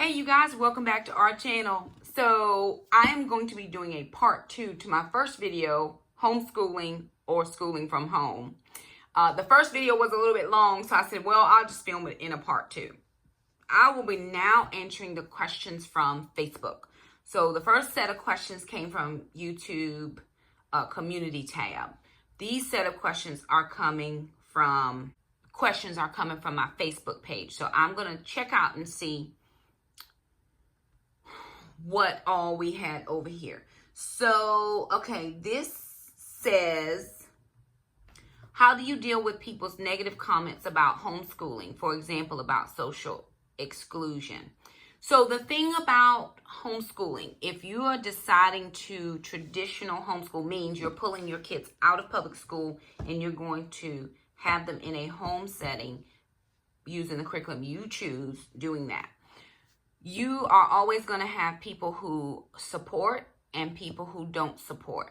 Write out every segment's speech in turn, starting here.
Hey you guys, welcome back to our channel. So I am going to be doing a part 2 to my first video, homeschooling or schooling from home. The first video was a little bit long, so I said, well, I'll just film it in a part 2. I will be now answering the questions from Facebook. So the first set of questions came from YouTube community tab. These set of questions are coming from my Facebook page. So I'm going to check out and see what all we had over here. So, okay, this says, how do you deal with people's negative comments about homeschooling? For example, about social exclusion. So the thing about homeschooling, if you are deciding to traditional homeschool, means you're pulling your kids out of public school and you're going to have them in a home setting using the curriculum you choose, doing that. You are always going to have people who support and people who don't support.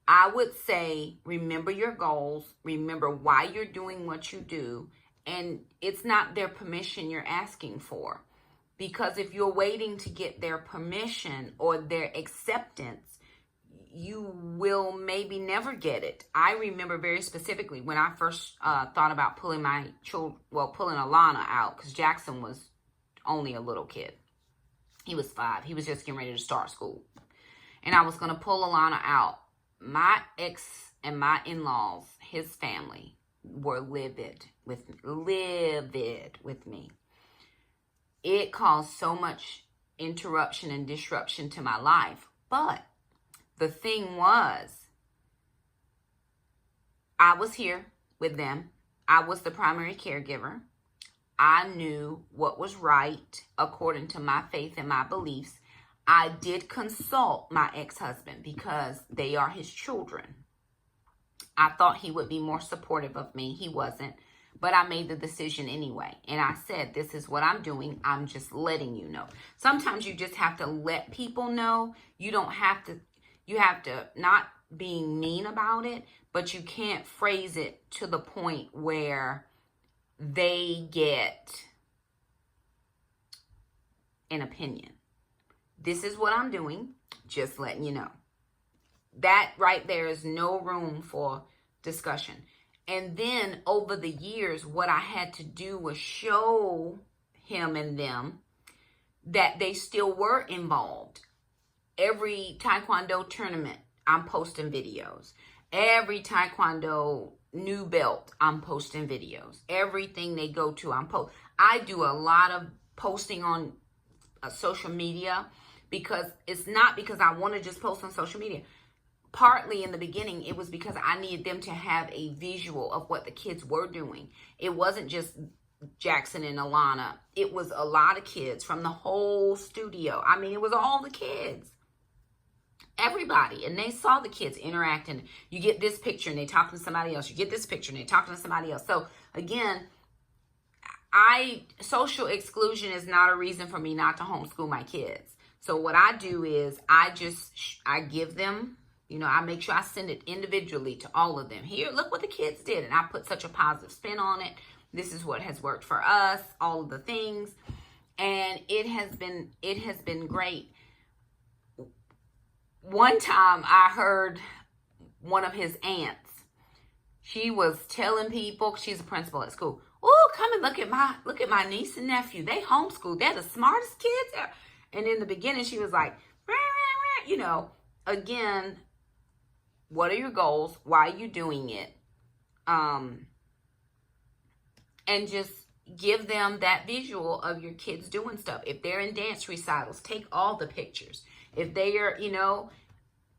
I would say, remember your goals, remember why you're doing what you do, and it's not their permission you're asking for. Because if you're waiting to get their permission or their acceptance, you will maybe never get it. I remember very specifically when I first thought about pulling pulling Alana out, because Jackson was only a little kid. He was 5. He was just getting ready to start school. And I was going to pull Alana out. My ex and my in-laws, his family, were livid with me. It caused so much interruption and disruption to my life. But the thing was, I was here with them. I was the primary caregiver. I knew what was right according to my faith and my beliefs. I did consult my ex-husband because they are his children. I thought he would be more supportive of me. He wasn't, but I made the decision anyway. And I said, this is what I'm doing. I'm just letting you know. Sometimes you just have to let people know. You have to not being mean about it, but you can't phrase it to the point where they get an opinion. This is what I'm doing, just letting you know. That right there is no room for discussion. And then over the years, what I had to do was show him and them that they still were involved. Every Taekwondo tournament, I'm posting videos. Every Taekwondo new belt, I'm posting videos. Everything they go to, I do a lot of posting on social media, because it's not because I want to just post on social media. Partly in the beginning, it was because I needed them to have a visual of what the kids were doing. It wasn't just Jackson and Alana. It was a lot of kids from the whole studio. I mean, it was all the kids. Everybody. And they saw the kids interacting. You get this picture and they talking to somebody else. You get this picture and they talking to somebody else. So again, social exclusion is not a reason for me not to homeschool my kids. So what I do is I give them, I make sure I send it individually to all of them. Here, look what the kids did. And I put such a positive spin on it. This is what has worked for us, all of the things. And it has been great. One time I heard one of his aunts, she was telling people, she's a principal at school, oh, come and look at my niece and nephew. They homeschool. They're the smartest kids ever. And in the beginning, she was like, rah, rah, rah. Again, what are your goals? Why are you doing it? And just give them that visual of your kids doing stuff. If they're in dance recitals, take all the pictures. If they are,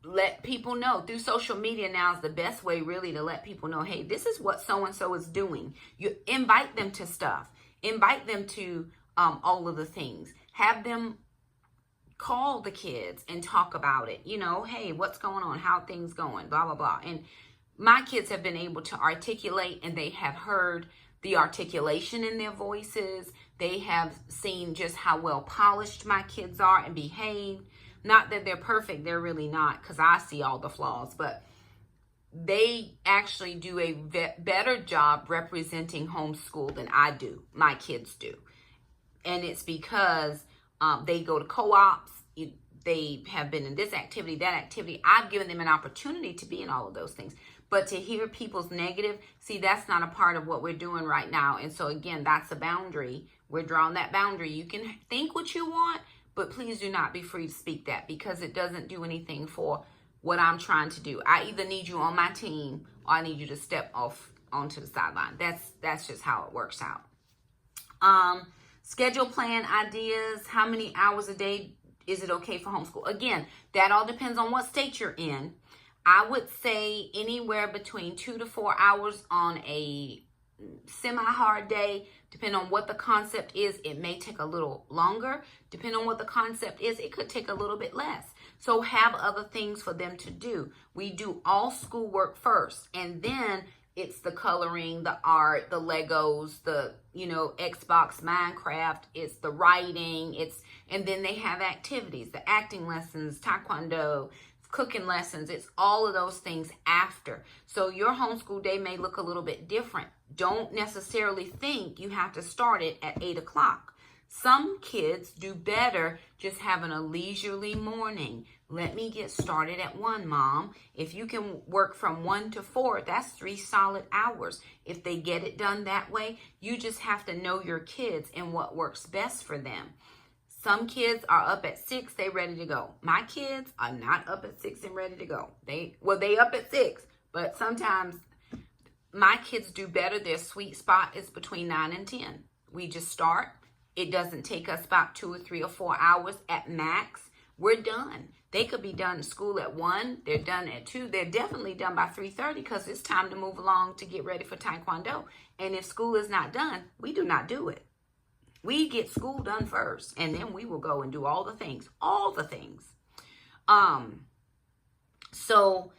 let people know. Through social media now is the best way really to let people know, hey, this is what so-and-so is doing. You invite them to stuff. Invite them to all of the things. Have them call the kids and talk about it. Hey, what's going on? How things going? Blah, blah, blah. And my kids have been able to articulate, and they have heard the articulation in their voices. They have seen just how well polished my kids are and behave. Not that they're perfect. They're really not, because I see all the flaws. But they actually do a better job representing homeschool than I do. My kids do. And it's because they go to co-ops. They have been in this activity, that activity. I've given them an opportunity to be in all of those things. But to hear people's negative, see, that's not a part of what we're doing right now. And so, again, that's a boundary. We're drawing that boundary. You can think what you want, but please do not be free to speak that, because it doesn't do anything for what I'm trying to do. I either need you on my team or I need you to step off onto the sideline. That's just how it works out. Schedule plan ideas. How many hours a day is it okay for homeschool? Again, that all depends on what state you're in. I would say anywhere between 2 to 4 hours on a semi-hard day. Depending on what the concept is, it may take a little longer. Depending on what the concept is, it could take a little bit less. So have other things for them to do. We do all schoolwork first, and then it's the coloring, the art, the Legos, the, Xbox, Minecraft, it's the writing, and then they have activities, the acting lessons, taekwondo, cooking lessons. It's all of those things after. So your homeschool day may look a little bit different. Don't necessarily think you have to start it at 8 o'clock. Some kids do better just having a leisurely morning. Let me get started at 1, Mom. If you can work from 1 to 4, that's 3 solid hours. If they get it done that way, you just have to know your kids and what works best for them. Some kids are up at 6, they ready to go. My kids are not up at 6 and ready to go. They up at 6, but sometimes my kids do better. Their sweet spot is between 9 and 10. We just start. It doesn't take us about 2 or 3 or 4 hours at max. We're done. They could be done in school at 1. They're done at 2. They're definitely done by 3:30 because it's time to move along to get ready for taekwondo. And if school is not done, we do not do it. We get school done first, and then we will go and do all the things. So,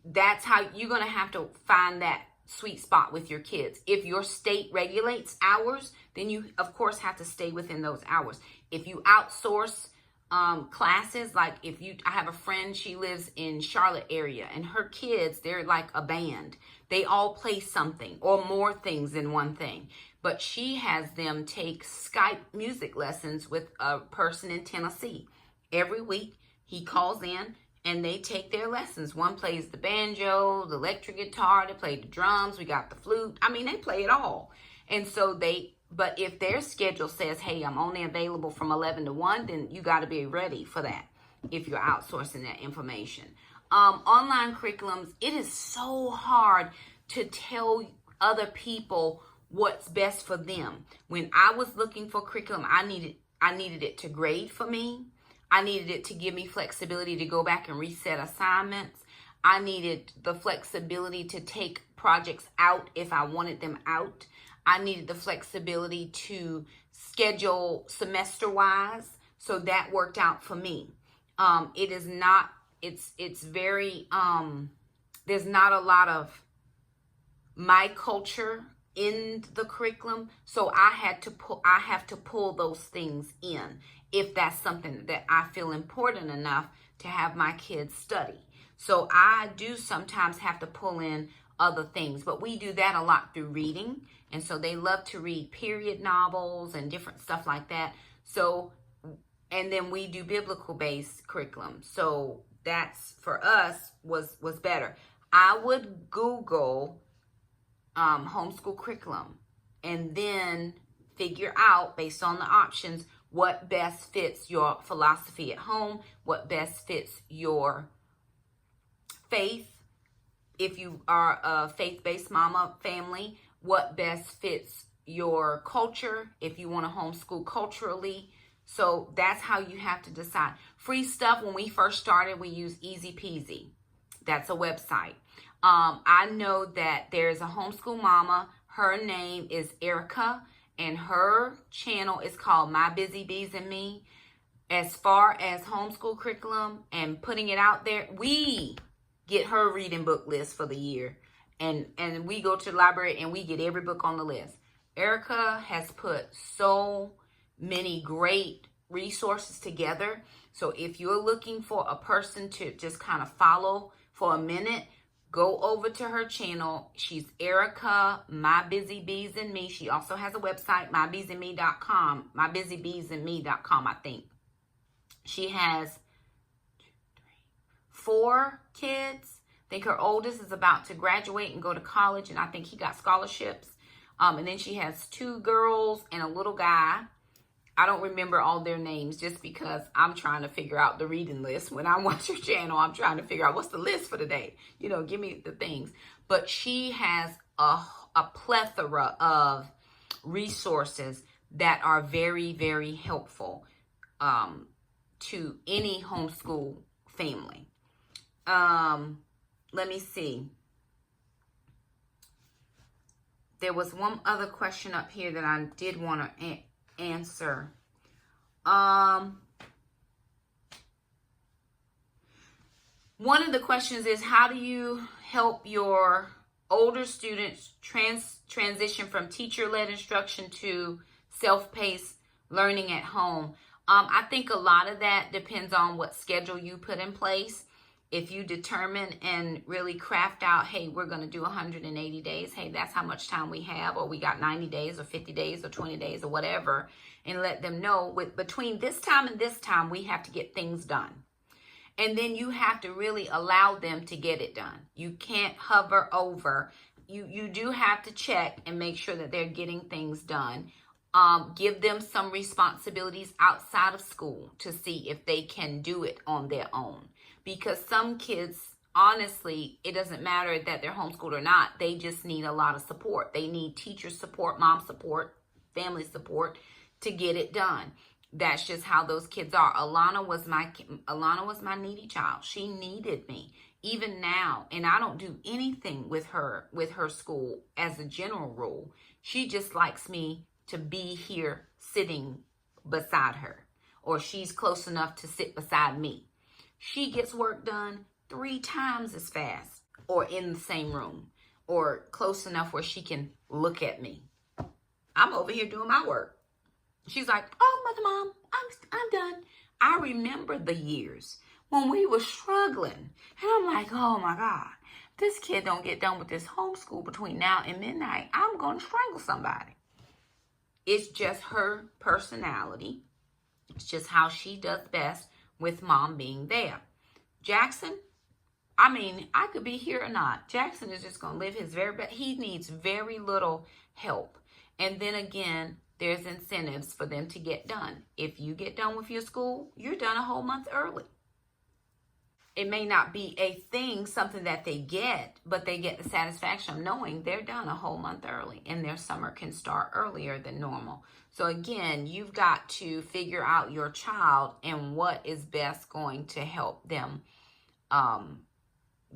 that's how you're going to have to find that sweet spot with your kids. If your state regulates hours, then you, of course, have to stay within those hours. If you outsource classes, like I have a friend, she lives in Charlotte area, and her kids, they're like a band. They all play something or more things than one thing. But she has them take Skype music lessons with a person in Tennessee. Every week, he calls in and they take their lessons. One plays the banjo, the electric guitar, they play the drums, we got the flute. I mean, they play it all. And so but if their schedule says, hey, I'm only available from 11 to 1, then you got to be ready for that if you're outsourcing that information. Online curriculums, it is so hard to tell other people what's best for them. When I was looking for curriculum, I needed it to grade for me. I needed it to give me flexibility to go back and reset assignments. I needed the flexibility to take projects out if I wanted them out. I needed the flexibility to schedule semester-wise. So that worked out for me. It's very, there's not a lot of my culture in the curriculum. So I have to pull those things in if that's something that I feel important enough to have my kids study. So I do sometimes have to pull in other things, but we do that a lot through reading. And so they love to read period novels and different stuff like that. So, and then we do biblical based curriculum. So that's for us was better. I would Google homeschool curriculum and then figure out based on the options what best fits your philosophy at home, what best fits your faith. If you are a faith-based mama family, what best fits your culture if you want to homeschool culturally. So that's how you have to decide. Free stuff, when we first started, we used Easy Peasy. That's a website. I know that there's a homeschool mama. Her name is Erica, and her channel is called My Busy Bees and Me. As far as homeschool curriculum and putting it out there, we get her reading book list for the year. And we go to the library and we get every book on the list. Erica has put so many great resources together. So if you're looking for a person to just kind of follow for a minute, Go over to her channel. She's Erica, My Busy Bees and Me. She also has a website, mybeesandme.com, mybusybeesandme.com, I think. She has 4 kids. I think her oldest is about to graduate and go to college, and I think he got scholarships. And then she has 2 girls and a little guy. I don't remember all their names just because I'm trying to figure out the reading list. When I watch her channel, I'm trying to figure out what's the list for the day. You know, give me the things. But she has a plethora of resources that are very, very helpful to any homeschool family. Let me see. There was one other question up here that I did want to answer. One of the questions is, how do you help your older students transition from teacher-led instruction to self-paced learning at home? I think a lot of that depends on what schedule you put in place. If you determine and really craft out, hey, we're going to do 180 days. Hey, that's how much time we have, or we got 90 days or 50 days or 20 days or whatever, and let them know between this time and this time, we have to get things done. And then you have to really allow them to get it done. You can't hover over. You do have to check and make sure that they're getting things done. Give them some responsibilities outside of school to see if they can do it on their own. Because some kids, honestly, it doesn't matter that they're homeschooled or not. They just need a lot of support. They need teacher support, mom support, family support to get it done. That's just how those kids are. Alana was my needy child. She needed me. Even now, and I don't do anything with her school as a general rule. She just likes me to be here sitting beside her, or she's close enough to sit beside me. She gets work done 3 times as fast, or in the same room, or close enough where she can look at me. I'm over here doing my work. She's like, oh, Mother Mom, I'm done. I remember the years when we were struggling. And I'm like, oh my God, this kid don't get done with this homeschool between now and midnight, I'm going to strangle somebody. It's just her personality. It's just how she does best with mom being there. Jackson, I mean, I could be here or not. Jackson is just going to live his very best. He needs very little help. And then again, there's incentives for them to get done. If you get done with your school, you're done a whole month early. It may not be a thing, something that they get, but they get the satisfaction of knowing they're done a whole month early and their summer can start earlier than normal. So again, you've got to figure out your child and what is best going to help them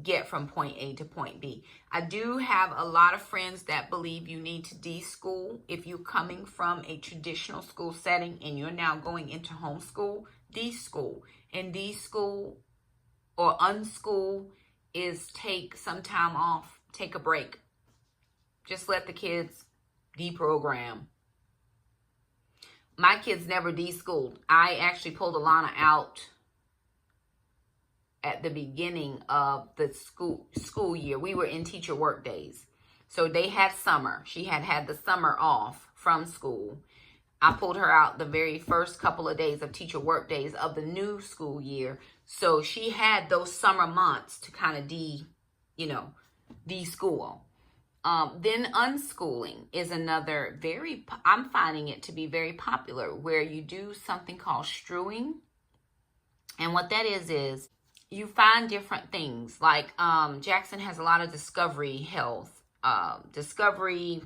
get from point A to point B. I do have a lot of friends that believe you need to de-school. If you're coming from a traditional school setting and you're now going into homeschool, de-school. And de-school or unschool is take some time off, take a break. Just let the kids deprogram. My kids never de-schooled. I actually pulled Alana out at the beginning of the school year. We were in teacher work days. So they had summer. She had the summer off from school. I pulled her out the very first couple of days of teacher work days of the new school year. So she had those summer months to kind of de-school. Then unschooling is another I'm finding it to be very popular, where you do something called strewing. And what that is you find different things. Like Jackson has a lot of Discovery Health, Discovery,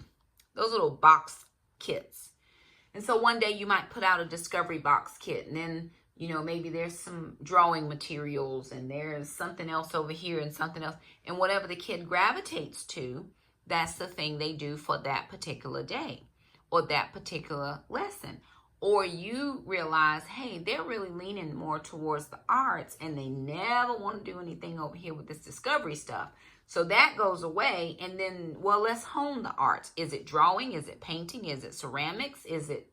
those little box kits. And so one day you might put out a Discovery box kit, and then, maybe there's some drawing materials and there's something else over here and something else. And whatever the kid gravitates to, that's the thing they do for that particular day or that particular lesson. Or you realize, hey, they're really leaning more towards the arts and they never want to do anything over here with this Discovery stuff. So that goes away, and then, well, let's hone the arts. Is it drawing? Is it painting? Is it ceramics? Is it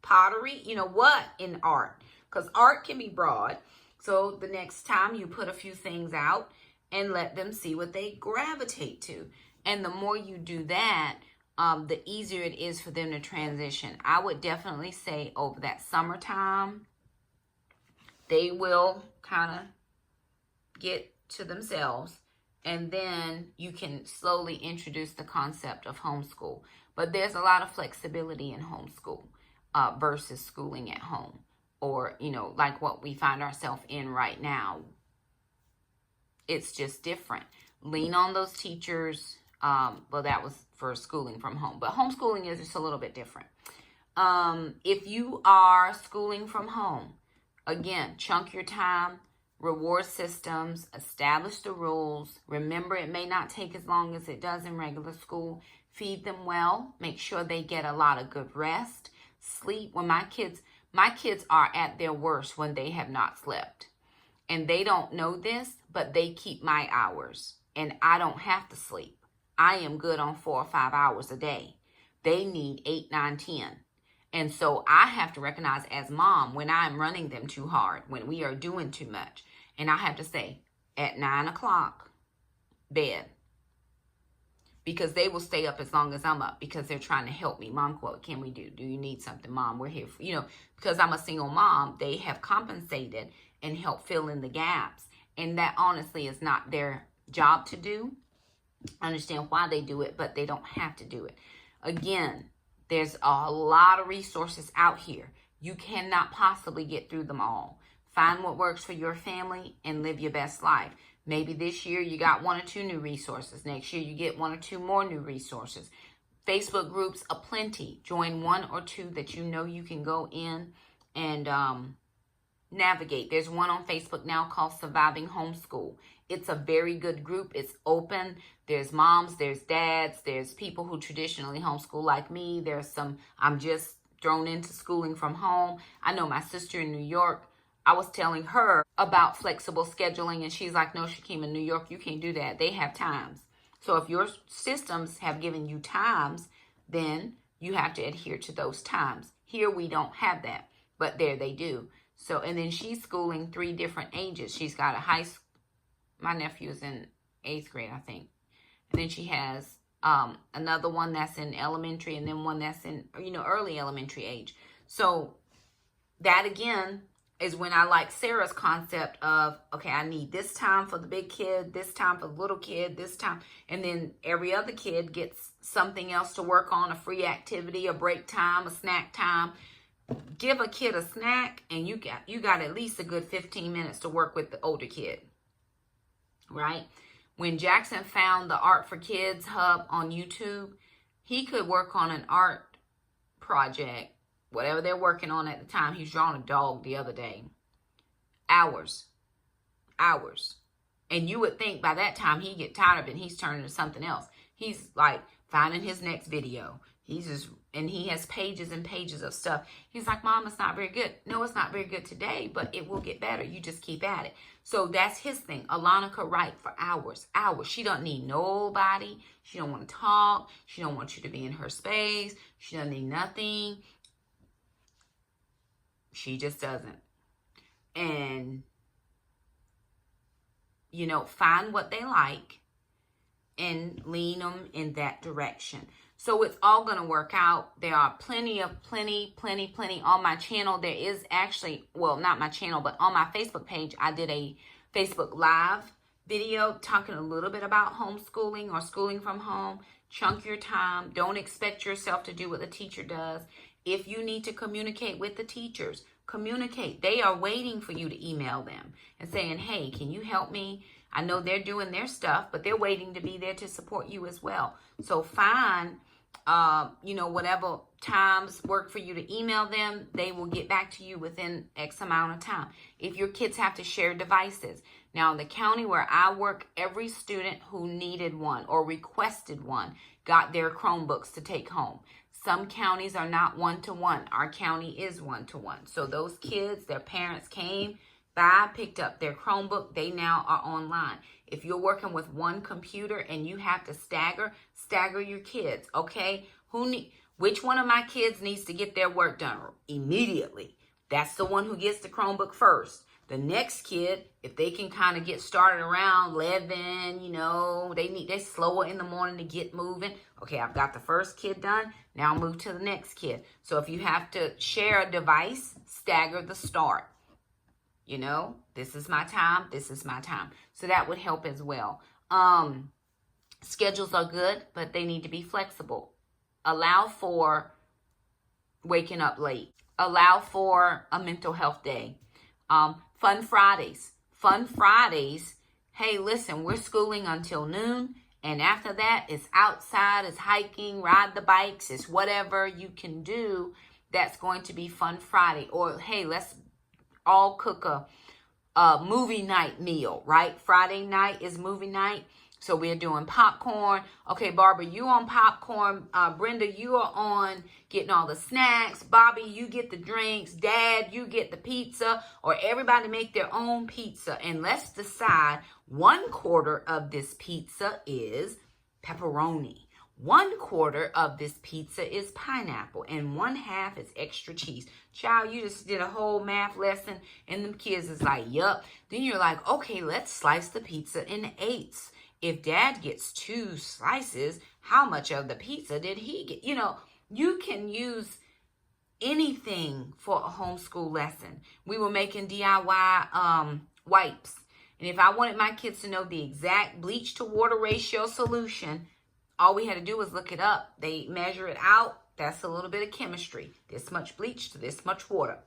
pottery? What in art? Because art can be broad. So the next time you put a few things out, and let them see what they gravitate to. And the more you do that, the easier it is for them to transition. I would definitely say over that summertime, they will kind of get to themselves, and then you can slowly introduce the concept of homeschool. But there's a lot of flexibility in homeschool versus schooling at home, or, you know, like what we find ourselves in right now. It's just different. Lean on those teachers. Well, that was for schooling from home, but homeschooling is just a little bit different. If you are schooling from home, again, chunk your time, reward systems, establish the rules. Remember, it may not take as long as it does in regular school. Feed them well. Make sure they get a lot of good rest. Sleep. When my kids are at their worst when they have not slept. And they don't know this, but they keep my hours. And I don't have to sleep. I am good on 4 or 5 hours a day. They need 8, 9, 10. And so I have to recognize as mom when I'm running them too hard, when we are doing too much. And I have to say, at 9 o'clock, bed. Because they will stay up as long as I'm up because they're trying to help me. Mom, what can we do? Do you need something? Mom, we're here for, you know, because I'm a single mom, they have compensated and helped fill in the gaps. And that honestly is not their job to do. I understand why they do it, but they don't have to do it. Again, there's a lot of resources out here. You cannot possibly get through them all. Find what works for your family and live your best life. Maybe this year you got 1 or 2 new resources. Next year you get 1 or 2 more new resources. Facebook groups aplenty. Join 1 or 2 that you know you can go in and navigate. There's one on Facebook now called Surviving Homeschool. It's a very good group. It's open. There's moms, there's dads, there's people who traditionally homeschool like me. There's some, I'm just thrown into schooling from home. I know my sister in New York, I was telling her about flexible scheduling and she's like, no, Shakema, in New York, you can't do that. They have times. So if your systems have given you times, then you have to adhere to those times. Here we don't have that, but there they do. So, and then she's schooling 3 different ages. She's got a high school, my nephew is in 8th grade, I think. And then she has another one that's in elementary and then one that's in, you know, early elementary age. So that again is when I like Sarah's concept of, okay, I need this time for the big kid, this time for the little kid, this time. And then every other kid gets something else to work on, a free activity, a break time, a snack time. Give a kid a snack and you got at least a good 15 minutes to work with the older kid, right? When Jackson found the Art for Kids Hub on YouTube, he could work on an art project, whatever they're working on at the time. He's drawing a dog the other day. Hours. And you would think by that time he'd get tired of it and he's turning to something else. He's like finding his next video. And he has pages and pages of stuff. He's like, Mom, it's not very good. No, it's not very good today, but it will get better. You just keep at it. So that's his thing. Alana could write for hours. She don't need nobody. She don't want to talk. She don't want you to be in her space. She doesn't need nothing. She just doesn't. And, you know, find what they like and lean them in that direction. So it's all going to work out. There are plenty on my channel. There is actually, well, not my channel, but on my Facebook page, I did a Facebook Live video talking a little bit about homeschooling or schooling from home. Chunk your time. Don't expect yourself to do what the teacher does. If you need to communicate with the teachers, communicate. They are waiting for you to email them and saying, hey, can you help me? I know they're doing their stuff, but they're waiting to be there to support you as well. So find, you know, whatever times work for you to email them, they will get back to you within X amount of time. If your kids have to share devices. Now, in the county where I work, every student who needed one or requested one got their Chromebooks to take home. Some counties are not one-to-one. Our county is one-to-one. So those kids, their parents came by, picked up their Chromebook. They now are online. If you're working with one computer and you have to stagger your kids, okay? Which one of my kids needs to get their work done immediately? That's the one who gets the Chromebook first. The next kid, if they can kind of get started around 11, you know, they're slower in the morning to get moving. Okay, I've got the first kid done. Now I'll move to the next kid. So if you have to share a device, stagger the start. You know, this is my time. This is my time. So that would help as well. Schedules are good, but they need to be flexible. Allow for waking up late. Allow for a mental health day. Fun Fridays. Fun Fridays. Hey, listen, we're schooling until noon. And after that, it's outside, it's hiking, ride the bikes, it's whatever you can do that's going to be Fun Friday. Or, hey, let's all cook a movie night meal, right? Friday night is movie night. So we're doing popcorn. Okay, Barbara, you on popcorn. Brenda, you are on getting all the snacks. Bobby, you get the drinks. Dad, you get the pizza. Or everybody make their own pizza. And let's decide 1/4 of this pizza is pepperoni. 1/4 of this pizza is pineapple. And 1/2 is extra cheese. Child, you just did a whole math lesson. And them kids is like, yup. Then you're like, okay, let's slice the pizza in 8s. If Dad gets 2 slices, how much of the pizza did he get? You know, you can use anything for a homeschool lesson. We were making DIY wipes. And if I wanted my kids to know the exact bleach to water ratio solution, all we had to do was look it up. They measure it out. That's a little bit of chemistry. This much bleach to this much water.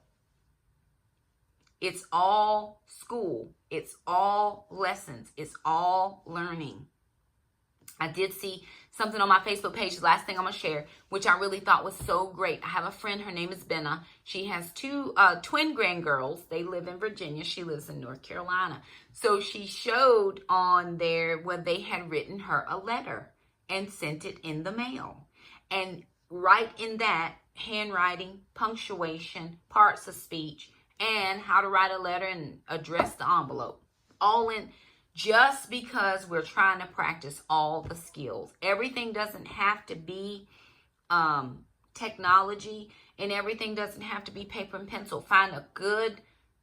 It's all school. It's all lessons. It's all learning. I did see something on my Facebook page, the last thing I'm going to share, which I really thought was so great. I have a friend. Her name is Benna. She has 2 twin grandgirls. They live in Virginia. She lives in North Carolina. So she showed on there where they had written her a letter and sent it in the mail. And right in that, handwriting, punctuation, parts of speech, and how to write a letter and address the envelope. All in, just because we're trying to practice all the skills. Everything doesn't have to be technology, and everything doesn't have to be paper and pencil. Find a good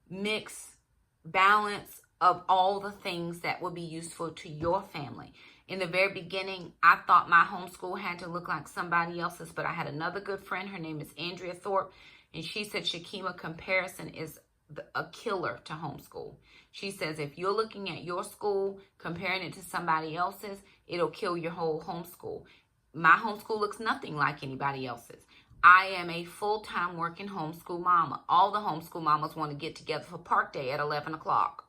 mix, balance of all the things that will be useful to your family. In the very beginning, I thought my homeschool had to look like somebody else's, but I had another good friend. Her name is Andrea Thorpe. And she said, Shakema, comparison is a killer to homeschool. She says, if you're looking at your school, comparing it to somebody else's, it'll kill your whole homeschool. My homeschool looks nothing like anybody else's. I am a full-time working homeschool mama. All the homeschool mamas want to get together for park day at 11 o'clock.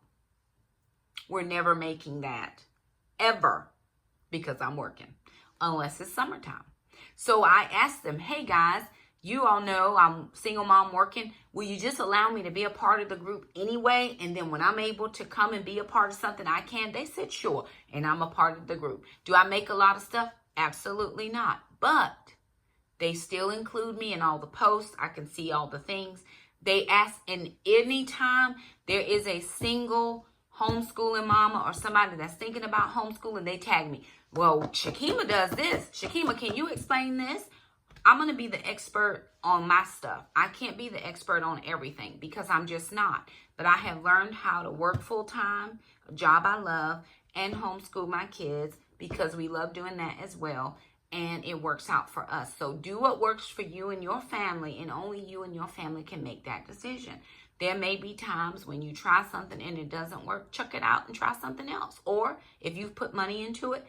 We're never making that, ever, because I'm working, unless it's summertime. So I asked them, hey guys, you all know I'm single mom working. Will you just allow me to be a part of the group anyway? And then when I'm able to come and be a part of something, I can. They said, sure. And I'm a part of the group. Do I make a lot of stuff? Absolutely not. But they still include me in all the posts. I can see all the things. They ask, and anytime there is a single homeschooling mama or somebody that's thinking about homeschooling, they tag me. Well, Shakema does this. Shakema, can you explain this? I'm going to be the expert on my stuff. I can't be the expert on everything because I'm just not. But I have learned how to work full-time, a job I love, and homeschool my kids because we love doing that as well. And it works out for us. So do what works for you and your family, and only you and your family can make that decision. There may be times when you try something and it doesn't work, chuck it out and try something else. Or if you've put money into it,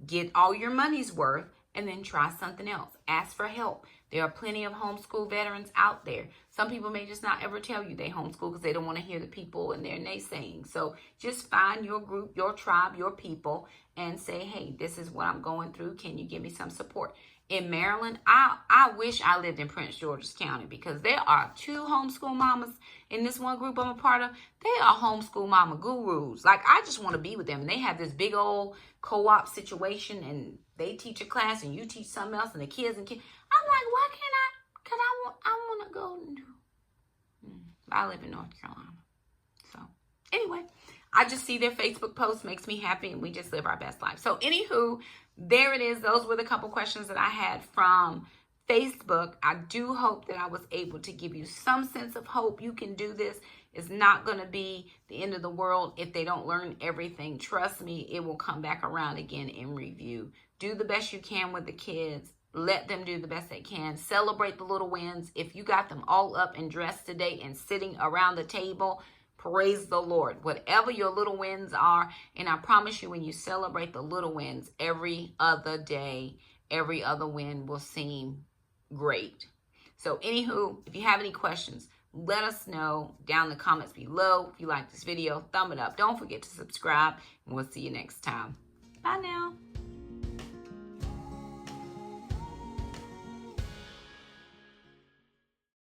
get all your money's worth and then try something else. Ask for help. There are plenty of homeschool veterans out there. Some people may just not ever tell you they homeschool because they don't want to hear the people and their naysaying. So just find your group, your tribe, your people, and say, hey, this is what I'm going through. Can you give me some support? In Maryland, I wish I lived in Prince George's County because there are 2 homeschool mamas in this one group I'm a part of. They are homeschool mama gurus. Like, I just want to be with them. And they have this big old co-op situation, and they teach a class and you teach something else, and the kids. I'm like, why can't I? Because I want to go and do. I live in North Carolina. So anyway, I just see their Facebook post, makes me happy, and we just live our best life. So anywho, there it is. Those were the couple questions that I had from Facebook. I do hope that I was able to give you some sense of hope. You can do this. It's not going to be the end of the world if they don't learn everything. Trust me, it will come back around again in review. Do the best you can with the kids. Let them do the best they can. Celebrate the little wins. If you got them all up and dressed today and sitting around the table, praise the Lord. Whatever your little wins are, and I promise you, when you celebrate the little wins every other day, every other win will seem great. So anywho, if you have any questions, let us know down in the comments below. If you like this video, thumb it up. Don't forget to subscribe, and we'll see you next time. Bye now.